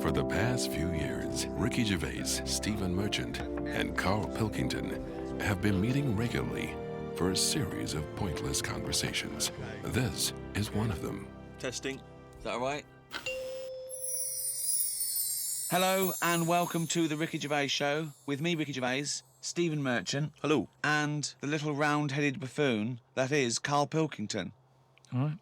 For the past few years, Ricky Gervais, Stephen Merchant, and Carl Pilkington have been meeting regularly for a series of pointless conversations. This is one of them. Testing. Is that all right? Hello and welcome to the Ricky Gervais Show with me, Ricky Gervais, Stephen Merchant. Hello. And the little round-headed buffoon that is Carl Pilkington. All right.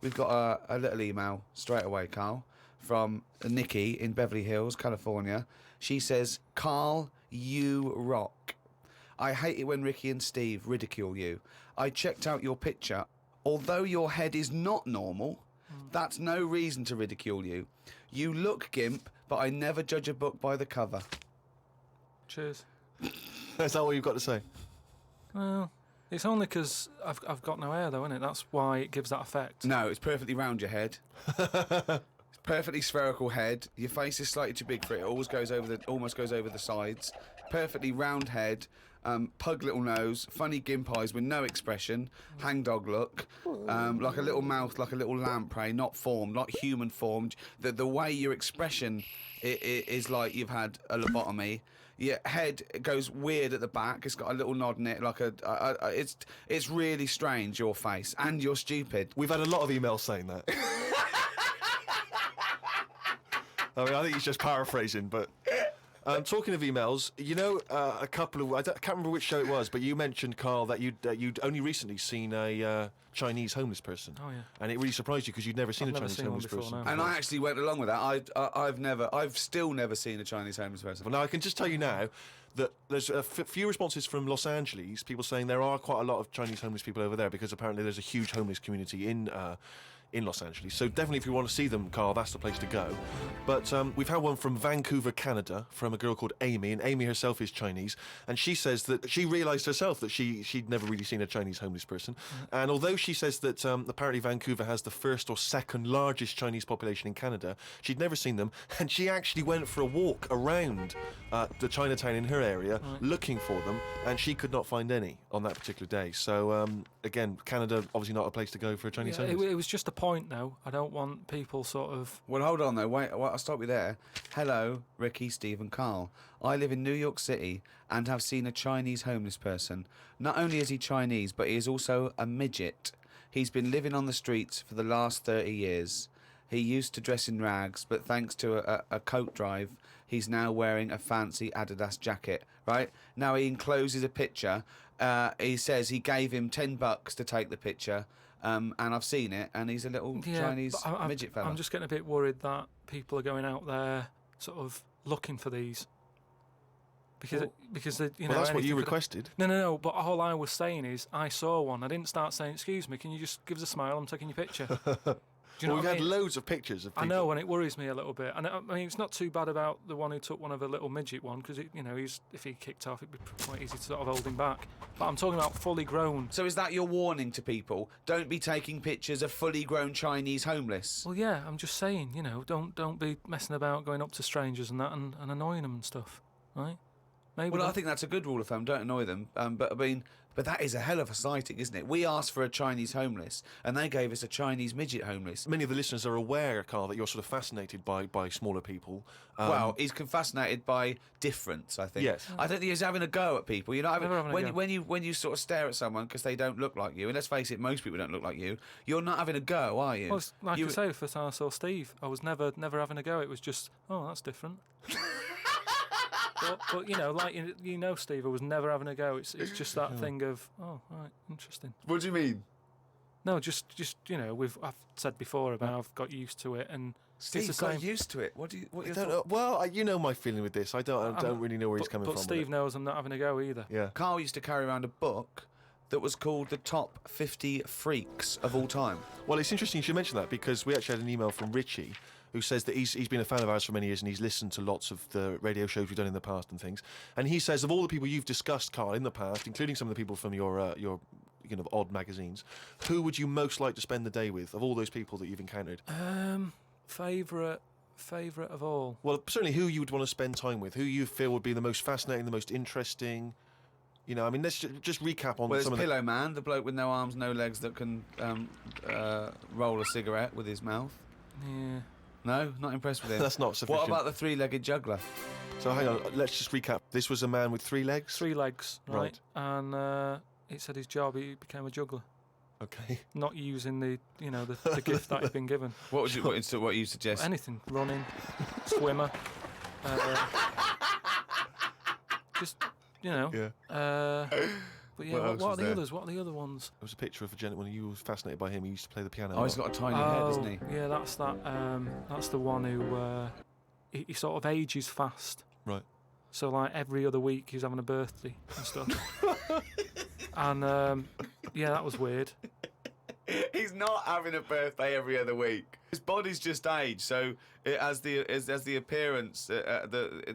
We've got a little email straight away, Carl, from Nikki in Beverly Hills, California. She says, Carl, you rock. I hate it when Ricky and Steve ridicule you. I checked out your picture. Although your head is not normal, that's no reason to ridicule you. You look gimp, but I never judge a book by the cover. Cheers. Is that what you've got to say? Well, it's only because I've got no hair, though, isn't it? That's why it gives that effect. No, it's perfectly round your head. It's perfectly spherical head. Your face is slightly too big for it. It almost goes over the sides. Perfectly round head. Pug little nose. Funny gimp eyes with no expression. Hangdog look. Like a little mouth, like a little lamprey. Not formed, not human formed. The way your expression is like you've had a lobotomy. Your head goes weird at the back. It's got a little nod in it, like it's really strange, your face, and you're stupid. We've had a lot of emails saying that. I mean, I think he's just paraphrasing, but... talking of emails, you know, a couple of... I can't remember which show it was, but you mentioned, Carl, that you'd only recently seen a Chinese homeless person. Oh, yeah. And it really surprised you because you'd never seen a Chinese homeless before, person. no. And I actually went along with that. I've still never seen a Chinese homeless person. Well, now, I can just tell you now that there's a few responses from Los Angeles, people saying there are quite a lot of Chinese homeless people over there because apparently there's a huge homeless community in Los Angeles. So definitely if you want to see them, Carl, that's the place to go. But we've had one from Vancouver, Canada, from a girl called Amy, and Amy herself is Chinese, and she says that she realised herself that she'd never really seen a Chinese homeless person. And although she says that apparently Vancouver has the first or second largest Chinese population in Canada, she'd never seen them, and she actually went for a walk around the Chinatown in her area looking for them, and she could not find any on that particular day. So again, Canada obviously not a place to go for a Chinese homeless. It was just a point, though. I don't want people sort of... Well, hold on, though. Wait, I'll stop you there. Hello, Ricky, Steve and Carl. I live in New York City and have seen a Chinese homeless person. Not only is he Chinese, but he is also a midget. He's been living on the streets for the last 30 years. He used to dress in rags, but thanks to a coat drive, he's now wearing a fancy Adidas jacket, right? Now he encloses a picture. He says he gave him $10 to take the picture, and I've seen it, and he's a little Chinese midget fella. I'm just getting a bit worried that people are going out there sort of looking for these. Because they, you know, well, that's what you requested. No. But all I was saying is I saw one. I didn't start saying, "Excuse me, can you just give us a smile? I'm taking your picture." Do you know we've what I had mean? loads of pictures of people. I know, and it worries me a little bit. And I mean, it's not too bad about the one who took one of a little midget one, because if he kicked off, it'd be quite easy to sort of hold him back. But I'm talking about fully grown. So is that your warning to people? Don't be taking pictures of fully grown Chinese homeless. Well, yeah, I'm just saying, don't be messing about going up to strangers and that and annoying them and stuff, right? Maybe. Well, I think that's a good rule of thumb. Don't annoy them. But I mean, that is a hell of a sighting, isn't it? We asked for a Chinese homeless, and they gave us a Chinese midget homeless. Many of the listeners are aware, Carl, that you're sort of fascinated by smaller people. Well, he's fascinated by difference, I think. Yes. I don't think he's having a go at people. You're not Never having a go. when you sort of stare at someone because they don't look like you, and let's face it, most people don't look like you. You're not having a go, are you? Well, it's like I say, first time I saw Steve, I was never having a go. It was just, oh, that's different. But like Steve, I was never having a go. It's just that thing of, oh, right, interesting. What do you mean? No, just I've said before about I've got used to it, and Steve it's the got same. used to it. What I don't know. Well, you know my feeling with this. I don't really know where he's coming from. But Steve knows I'm not having a go either. Yeah. Carl used to carry around a book that was called the Top 50 Freaks of All Time. Well, it's interesting you should mention that because we actually had an email from Richie who says that he's been a fan of ours for many years and he's listened to lots of the radio shows we've done in the past and things. And he says of all the people you've discussed, Carl, in the past, including some of the people from your odd magazines, who would you most like to spend the day with of all those people that you've encountered? Favourite of all? Well, certainly who you would want to spend time with, who you feel would be the most fascinating, the most interesting. You know, I mean, let's just recap on Well, there's some of the... Pillow Man, the bloke with no arms, no legs that can roll a cigarette with his mouth. Yeah. No, not impressed with him. That's not sufficient. What about the three-legged juggler? So hang on, let's just recap. This was a man with 3 legs? 3 legs, right? Right. And it said his job, he became a juggler. Okay. Not using the gift that he'd been given. What you suggest? Anything, running, swimmer, just Yeah. But yeah, What else what are was the there? others? What are the other ones? There was a picture of a gentleman. You were fascinated by him. He used to play the piano. Oh, he's got a tiny head, doesn't he? Yeah, that's that. That's the one who he sort of ages fast. Right. So like every other week he's having a birthday and stuff. And yeah, that was weird. He's not having a birthday every other week. His body's just aged, so it has the appearance.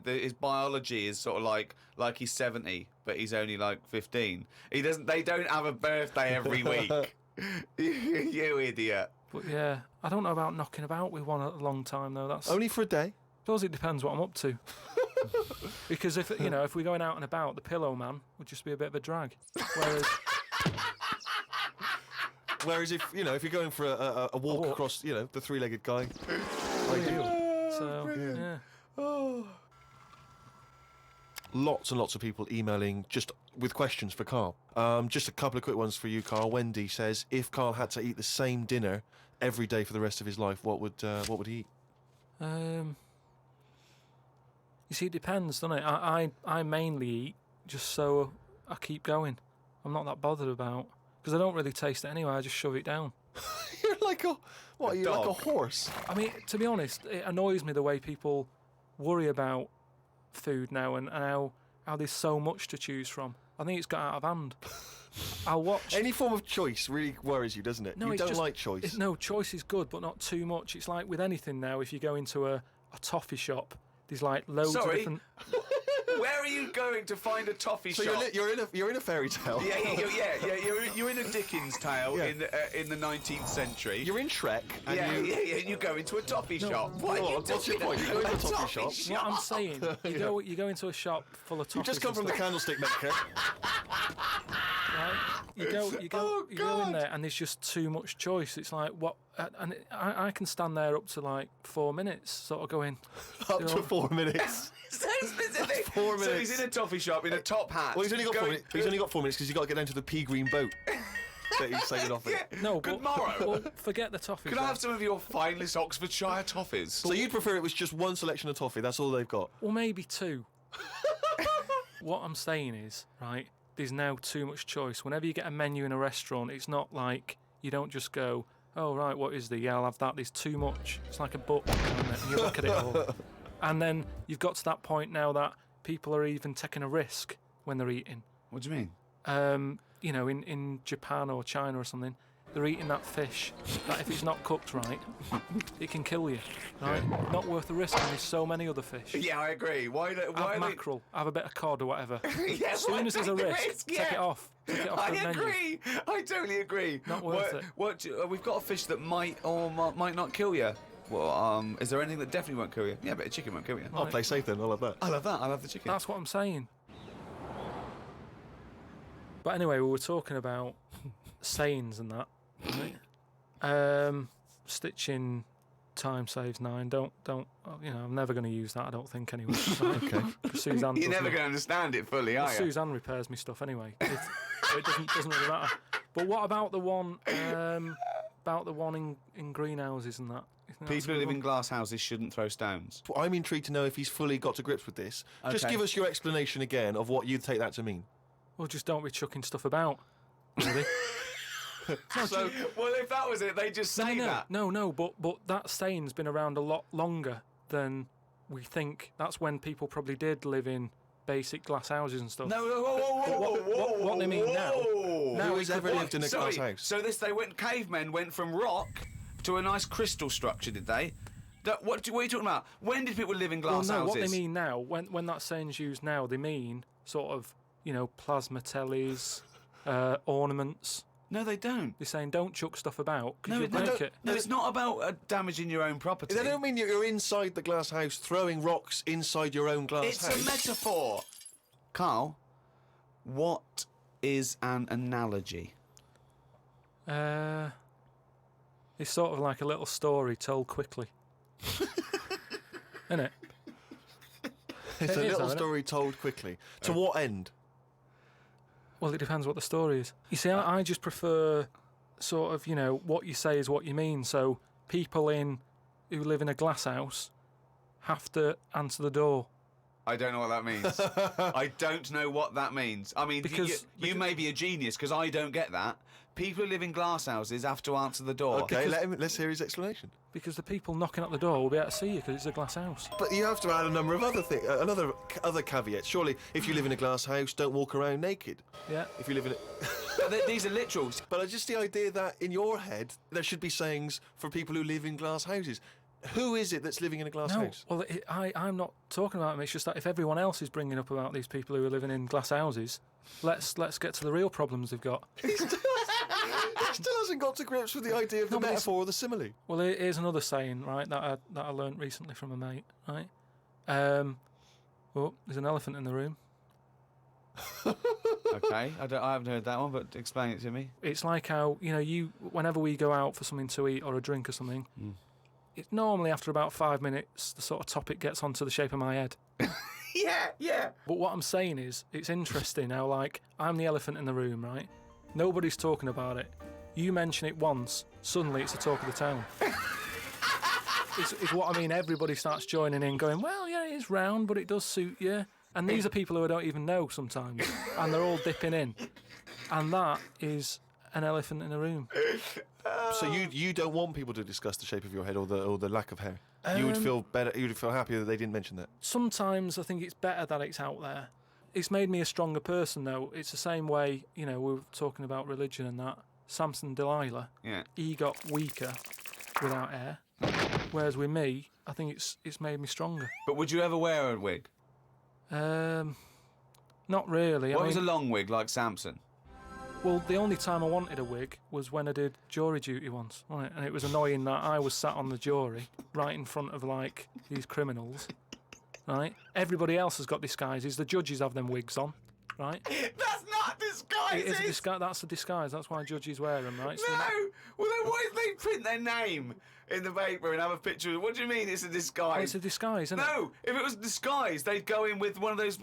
His biology is sort of like he's 70, but he's only like 15. They don't have a birthday every week. You idiot. But yeah, I don't know about knocking about with one a long time though. That's Only for a day. suppose it depends what I'm up to. Because if we're going out and about, the Pillow Man would just be a bit of a drag. Whereas if you're going for a walk across, the 3-legged guy, ideal. So yeah. Lots and lots of people emailing just with questions for Carl. Just a couple of quick ones for you, Carl. Wendy says, if Carl had to eat the same dinner every day for the rest of his life, what would he eat? You see, it depends, doesn't it? I mainly eat just so I keep going. I'm not that bothered about, because I don't really taste it anyway. I just shove it down. You're like a what? You're like a dog. horse. I mean, to be honest, it annoys me the way people worry about food now and how there's so much to choose from. I think it's got out of hand. I'll watch. Any form of choice really worries you, doesn't it? No, you it's don't just- like choice. No, choice is good, but not too much. It's like with anything now. If you go into a toffee shop, there's like loads of Sorry? different. Where are you going to find a toffee So shop? you're in a fairy tale. You're in a Dickens tale Yeah. in the 19th century. You're in Shrek. And And you go into a toffee shop. What are you what's your doing? point? You go into a toffee shop. What I'm saying, you go into a shop full of toffees. You've just come and from the stuff, candlestick maker. right? You go in there and there's just too much choice. It's like what, and I can stand there up to like 4 minutes, sort of going. Up to 4 minutes. So specific. 4 So minutes. he's in a toffee shop in a top hat. Well, he's only got 4 going- minutes. He's only got 4 minutes because he's got to get down to the pea green boat that he's sailing off in. Yeah. No, Good but morrow. well, forget the toffees. Could I then. have some of your finest Oxfordshire toffees? So you'd prefer it was just one selection of toffee? That's all they've got. Well, maybe 2. What I'm saying is, right, there's now too much choice. Whenever you get a menu in a restaurant, it's not like you don't just go, oh, right, what is there? Yeah, I'll have that. There's too much. It's like a book, isn't it? And you look at it all. And then you've got to that point now that people are even taking a risk when they're eating. What do you mean? In Japan or China or something, they're eating that fish that if it's not cooked right, it can kill you, right? Not worth the risk, and there's so many other fish. Yeah, I agree. Why Have are they... mackerel, have a bit of cod or whatever. Yeah, As soon as there's a take the risk, take yeah. it off. Take it off I the menu. agree. I totally agree. Not worth it. We've got a fish that might or might not kill you. Well, is there anything that definitely won't kill you? Yeah, but a chicken won't kill you. I'll play safe then. I'll have that. I love that. I love the chicken. That's what I'm saying. But anyway, we were talking about sayings and that. Right? Stitching time saves 9. Don't. I'm never going to use that. I don't think anyway. Right? Okay. Suzanne. You're does never me- going to understand it fully, are you? Suzanne repairs me stuff anyway. So it doesn't really matter. But what about the one? About the one in greenhouses and that? Isn't that People who a live good in glass houses shouldn't throw stones. Well, I'm intrigued to know if he's fully got to grips with this. Just Okay. give us your explanation again of what you'd take that to mean. Well, just don't be chucking stuff about. Really. So, well, if that was it, they just say that. No, but that saying's been around a lot longer than we think. That's when people probably did live in basic glass houses and stuff. No, whoa, what they mean now- now Who has ever lived in a glass house? So cavemen went from rock to a nice crystal structure, did they? What are you talking about? When did people live in Well, glass no, houses? what they mean now, when that saying's used now, they mean sort of, plasma tellies, ornaments. No, they don't. They're saying don't chuck stuff about because No, you'll break it. no, it's not about damaging your own property. They don't mean you're inside the glass house throwing rocks inside your own glass It's house. a metaphor. Carl, What is an analogy? It's sort of like a little story told quickly. Isn't it? It's It a is, little though, isn't it? story told quickly. To what end? Well, it depends what the story is. You see, I just prefer sort of, what you say is what you mean. So people who live in a glass house have to answer the door. I don't know what that means. I don't know what that means. I mean, Because you may be a genius, because I don't get that. People who live in glass houses have to answer the door. Okay, let's hear his explanation. Because the people knocking at the door will be able to see you because it's a glass house. But you have to add a number of other things, other caveats. Surely, if you live in a glass house, don't walk around naked. Yeah. If you live in These are literals. But just the idea that in your head there should be sayings for people who live in glass houses. Who is it that's living in a glass No, house? well, I'm not talking about them. It's just that if everyone else is bringing up about these people who are living in glass houses, let's get to the real problems they've got. He still hasn't got to grips with the idea of the No, but metaphor or the simile. Well, here's another saying, right, that I learnt recently from a mate, right? Oh, there's an elephant in the room. Okay, I haven't heard that one, but explain it to me. It's like how, whenever we go out for something to eat or a drink or something, it's normally after about 5 minutes, the sort of topic gets onto the shape of my head. Yeah. But what I'm saying is, it's interesting how, like, I'm the elephant in the room, right? Nobody's talking about it. You mention it once, suddenly it's the talk of the town. It's what I mean. Everybody starts joining in, going, well, yeah, it is round, but it does suit you. And these are people who I don't even know sometimes, and they're all dipping in. And that is an elephant in the room. So you don't want people to discuss the shape of your head or the lack of hair. You would feel better. You would feel happier that they didn't mention that. Sometimes I think it's better that it's out there. It's made me a stronger person, though. It's the same way, we were talking about religion and that. Samson Delilah, Yeah. he got weaker without hair. Whereas with me, I think it's made me stronger. But would you ever wear a wig? Not really. What was a long wig like Samson? Well, the only time I wanted a wig was when I did jury duty once, wasn't it? And it was annoying that I was sat on the jury right in front of, like, these criminals, right? Everybody else has got disguises. The judges have them wigs on, right? That's not disguise. It is a disguise. That's a disguise. That's why judges wear them, right? So No. Well, then why did they print their name in the paper and have a picture? What do you mean it's a disguise? it's a disguise, isn't it? No, if it was a disguise, they'd go in with one of those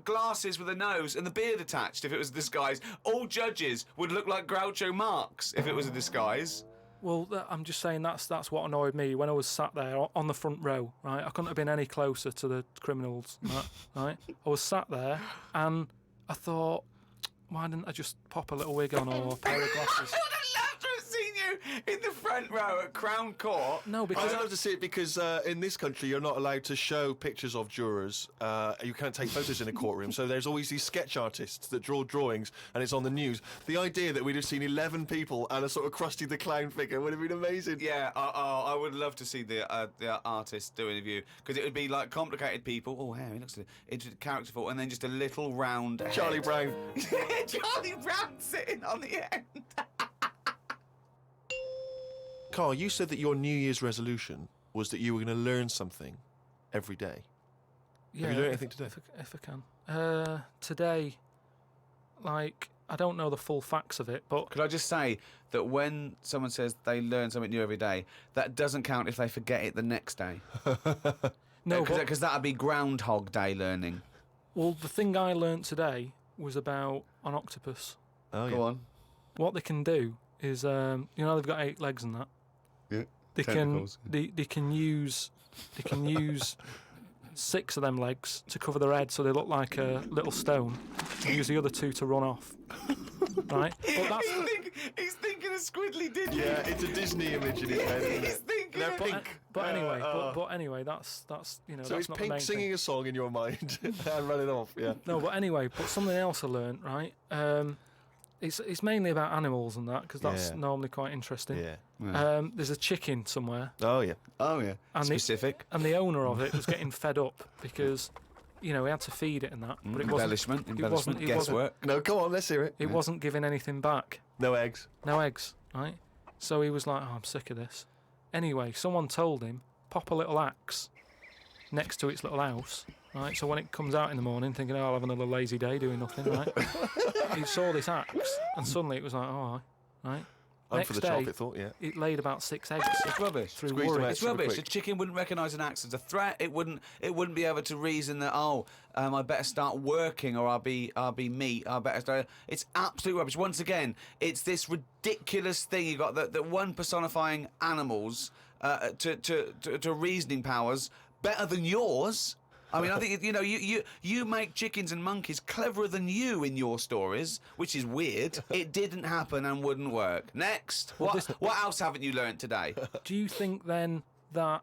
glasses with a nose and the beard attached. If it was a disguise, all judges would look like Groucho Marx. If it was a disguise. Well, I'm just saying that's what annoyed me when I was sat there on the front row, right? I couldn't have been any closer to the criminals, right? I was sat there and I thought, why didn't I just pop a little wig on or a pair of glasses? I would have loved to have seen you in the front row at Crown Court. No, I'd because love to see it because in this country you're not allowed to show pictures of jurors. You can't take photos in a courtroom. So there's always these sketch artists that draw drawings and it's on the news. The idea that we'd have seen 11 people and a sort of Krusty the Clown figure would have been amazing. Yeah, I would love to see the artist doing a view because it would be like complicated people. Oh, hey, he looks characterful, and then just a little round head. Charlie Brown. Charlie Brown sitting on the end. Carl, you said that your New Year's resolution was that you were going to learn something every day. yeah, you learned anything today? If I can, today, like, I don't know the full facts of it, but Could I just say that when someone says they learn something new every day, that doesn't count if they forget it the next day. no, Because that'd be Groundhog Day learning. well, the thing I learnt today was about an octopus. Oh, Go on. What they can do is, they've got 8 legs and that. Yeah. They Tentacles. they can use 6 of them legs to cover their head so they look like a little stone. And use the other 2 to run off. Right? But that's He's thinking of Squidly Diddly. Yeah, it's a Disney image in his head, isn't He's it? thinking They're of pink. but anyway, but anyway, that's So that's it's not the Pink main singing thing. a song in your mind and running off, yeah. No, but anyway, but something else I learnt, right? It's mainly about animals and that because that's Yeah. normally quite interesting. Yeah. There's a chicken somewhere, Oh, yeah. Oh, yeah. And Specific. and the owner of it was getting fed up because, he had to feed it and that, but it wasn't. Embellishment. it wasn't- Guesswork. No, come on, let's hear it. It wasn't giving anything back. No eggs. No eggs, right? So he was like, oh, I'm sick of this. Anyway, someone told him, pop a little axe next to its little house, right? So when it comes out in the morning thinking, oh, I'll have another lazy day doing nothing, right? It saw this axe and suddenly it was like, oh, right? And for the chocolate thought, yeah. It laid about 6 eggs. It's rubbish. Through Squeezed them worry. out. It's super rubbish. quick. A chicken wouldn't recognise an axe as a threat. It wouldn't be able to reason that I better start working or I'll be meat. I better start. It's absolute rubbish. Once again, it's this ridiculous thing you got that one personifying animals to reasoning powers better than yours. I mean, I think you make chickens and monkeys cleverer than you in your stories, which is weird. It didn't happen and wouldn't work. Next, what else haven't you learnt today? Do you think then that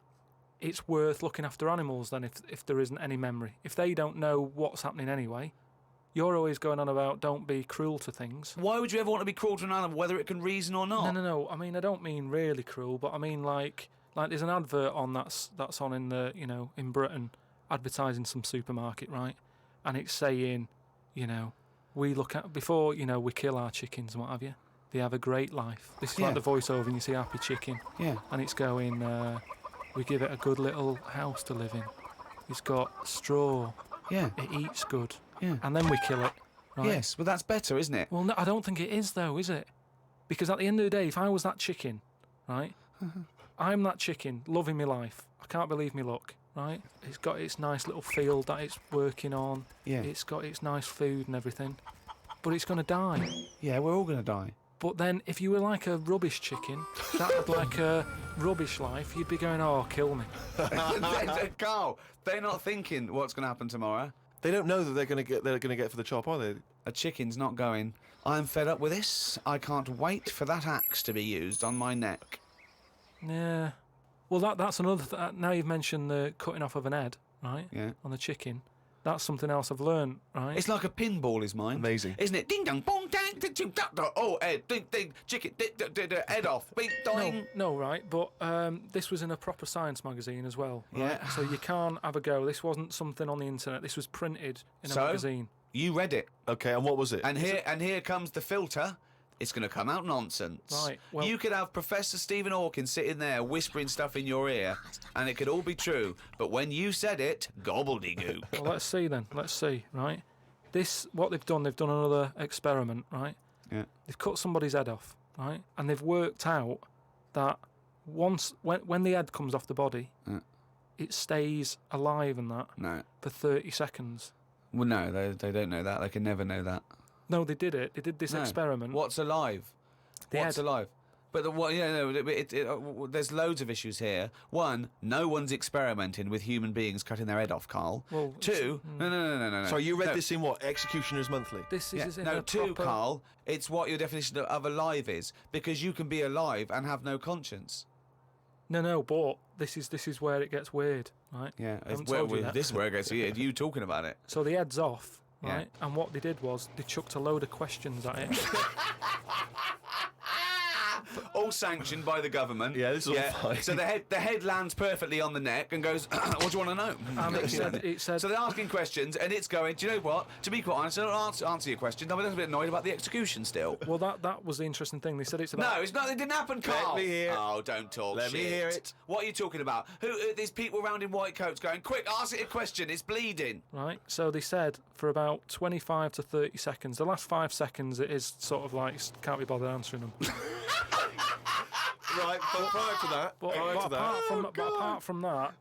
it's worth looking after animals then if there isn't any memory? If they don't know what's happening anyway, you're always going on about don't be cruel to things. Why would you ever want to be cruel to an animal, whether it can reason or not? No. I mean, I don't mean really cruel, but I mean like there's an advert on that's on in the in Britain, advertising some supermarket, right? And it's saying, we look at before we kill our chickens and what have you. They have a great life. This is like the voiceover, and you see a happy chicken. Yeah. And it's going, we give it a good little house to live in. It's got straw. Yeah. It eats good. Yeah. And then we kill it. Right? Yes, but that's better, isn't it? Well, no, I don't think it is though, is it? Because at the end of the day, if I was that chicken, right, I'm that chicken, loving my life. I can't believe me luck. Right, it's got its nice little field that it's working on. Yeah. It's got its nice food and everything, but it's going to die. Yeah, we're all going to die. But then, if you were like a rubbish chicken that had like a rubbish life, you'd be going, "Oh, kill me." Carl, they're not thinking what's going to happen tomorrow. They don't know that they're going to get for the chop, are they? A chicken's not going, I'm fed up with this. I can't wait for that axe to be used on my neck. Yeah. Well, that's another. Now you've mentioned the cutting off of an head, right? Yeah. On the chicken. That's something else I've learned, right? It's like a pinball is mine. Amazing. Isn't it? Ding dong bong dang ding ding da da. Oh, head ding ding chicken head off. Bing doing. No, right, but this was in a proper science magazine as well. Right? Yeah. So you can't have a go. This wasn't something on the internet. This was printed in a magazine. You read it. Okay, and what was it? And here comes the filter. It's going to come out nonsense. Right, well- you could have Professor Stephen Hawking sitting there whispering stuff in your ear, and it could all be true. But when you said it, gobbledygook. Well, let's see then. Let's see, right? What they've done another experiment, right? Yeah. They've cut somebody's head off, right? And they've worked out that when the head comes off the body, it stays alive and that No. for 30 seconds. Well, no, they don't know that. They can never know that. No, they did it. They did this No. experiment. What's alive? The What's head. alive? But there's loads of issues here. One, no one's experimenting with human beings cutting their head off, Carl. Well, Two, no. Sorry, you read No. this in what? Executioners Monthly? This is in No, a two, proper... Carl. It's what your definition of alive is, because you can be alive and have no conscience. No, but this is where it gets weird, right? Yeah, I haven't told you that. this is where it gets weird. You talking about it? So the head's off, Yeah. right? And what they did was they chucked a load of questions at it. All sanctioned by the government. Yeah, this is all fine. So the head lands perfectly on the neck and goes, what do you want to know? And it said, So they're asking questions and it's going, do you know what? To be quite honest, I don't answer your question. I'm a little bit annoyed about the execution still. well, that was the interesting thing. They said it's about... No, it's not. It didn't happen, Carl. me hear it. Oh, don't talk Let shit. me hear it. What are you talking about? Who? These people around in white coats going, quick, ask it a question. It's bleeding. Right, so they said for about 25 to 30 seconds. The last 5 seconds, it is sort of like, can't be bothered answering them. Right, but prior to that, But apart from that,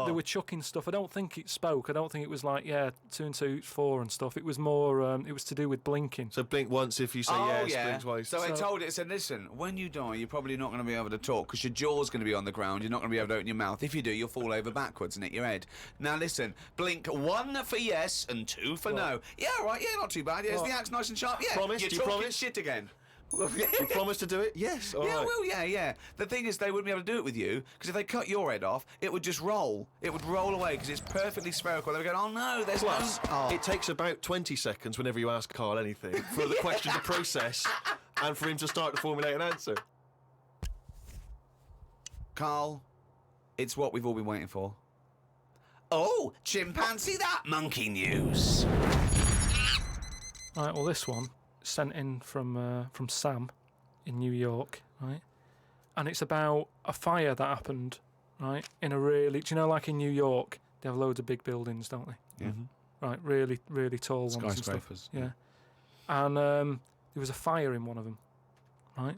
they were chucking stuff. I don't think it spoke. I don't think it was like, 2 and 2 is 4 and stuff. It was more, it was to do with blinking. So blink once if you say yes, blink twice. So I told it, said, listen, when you die, you're probably not going to be able to talk because your jaw's going to be on the ground. You're not going to be able to open your mouth. If you do, you'll fall over backwards and hit your head. Now listen, blink 1 for yes and 2 for no. Yeah, right, yeah, not too bad. Yeah, is the axe nice and sharp? Yeah. Promise? You're Do you talking promise? shit again. You promise to do it? Yes. All Yeah, right. well, yeah. The thing is, they wouldn't be able to do it with you because if they cut your head off, it would just roll. It would roll away because it's perfectly spherical. They would go, oh no, there's Plus, no. Oh. it takes about 20 seconds whenever you ask Carl anything for the question to process and for him to start to formulate an answer. Carl, it's what we've all been waiting for. Oh, chimpanzee that monkey news. Right, well, this one sent in from Sam in New York, right? And it's about a fire that happened, right? In a really, do you know, like in New York, they have loads of big buildings, don't they? Yeah. Right, really, really tall ones and stuff. Skyscrapers. Yeah. And there was a fire in one of them, right?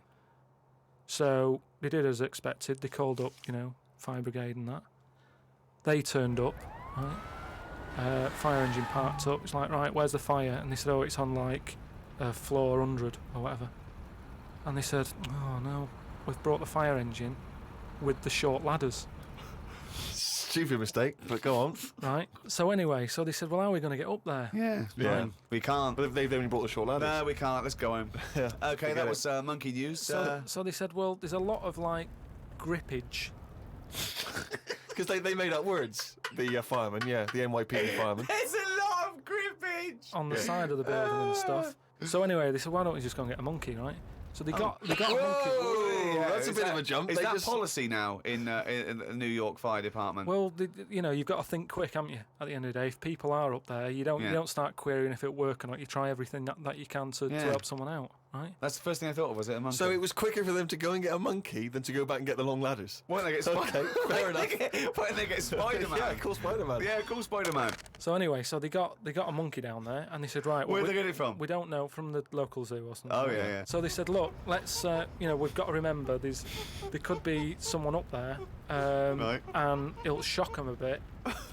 So they did as expected. They called up, fire brigade and that. They turned up, right? Fire engine parked up. It's like, right, where's the fire? And they said, oh, it's on like floor 100 or whatever. And they said, oh no, we've brought the fire engine with the short ladders. Stupid mistake, but go on. Right. So anyway, so they said, well, how are we going to get up there? Yeah. Yeah. Fine. We can't. But they've only brought the short ladders. No, we can't. Let's go home. Yeah. Okay, Forget that it. was monkey news. So they said, well, there's a lot of like grippage. Because they made up words. The firemen, the NYPD firemen. There's a lot of grippage On the side of the building and stuff. So anyway, they said, why don't we just go and get a monkey, right? So they got a monkey. Whoa, that's a Is bit that- of a jump. Is They that just- policy now in the New York Fire Department? Well, you've got to think quick, haven't you? At the end of the day, if people are up there, you don't start querying if it works or not. You try everything that you can to help someone out, right? That's the first thing I thought of. Was it a monkey? So it was quicker for them to go and get a monkey than to go back and get the long ladders. Why don't they get Okay, fair enough. Why don't they get Spider-Man? Yeah, call Spider-Man. Yeah, call Spider-Man. So anyway, so they got a monkey down there, and they said, right, Where'd they get it from? We don't know, from the local zoo or something. Oh, like yeah, that. yeah. So they said, look, let's, we've got to remember there could be someone up there, Right. and it'll shock them a bit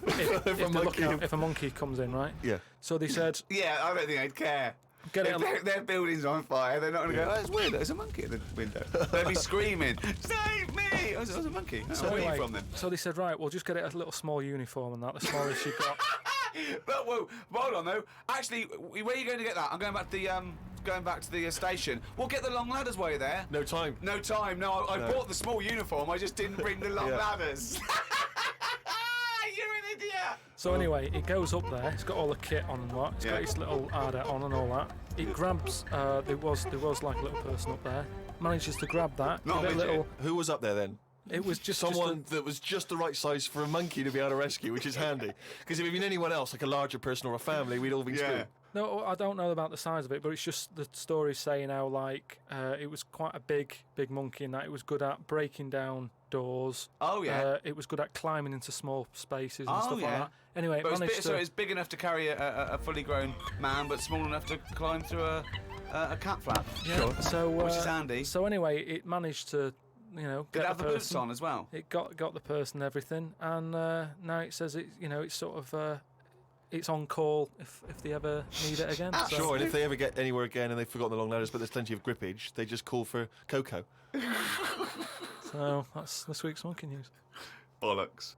if a monkey comes in, right? Yeah. So they said, Yeah, I don't think they'd care. get it. If their building's on fire, they're not going to go, oh, it's weird, there's a monkey at the window. They'd be screaming, save me! Oh, there's a monkey. So Where are anyway, you from then? So they said, right, we'll just get it a little small uniform and that, the smallest you've got. But whoa, hold on though. Actually, where are you going to get that? I'm going back to the station. We'll get the long ladders while you're there. No time. No time. No, I No. bought the small uniform. I just didn't bring the long Yeah. ladders. You're an idiot. So anyway, it goes up there. It's got all the kit on and what. It's got its little ardent on and all that. It grabs. There was like a little person up there. Manages to grab that. Not give it a a little. Who was up there then? It was just Someone that was just the right size for a monkey to be able to rescue, which is handy. Because if it had been anyone else, like a larger person or a family, we'd all been screwed. No, I don't know about the size of it, but it's just the story saying how like it was quite a big monkey, and that it was good at breaking down doors. Oh, yeah. It was good at climbing into small spaces and Oh, stuff like yeah. that. Anyway, it But managed to. so it's big enough to carry a fully grown man, but small enough to climb through a cat flap. Yeah, so Which is handy. So anyway, it managed to, Did get it have the the boots person. on as well? It got the person and everything, and now it says it's sort of it's on call if they ever need it again. So- Sure, and if they ever get anywhere again and they've forgotten the long ladders, but there's plenty of grippage, they just call for Coco. So that's this week's monkey news. Bollocks.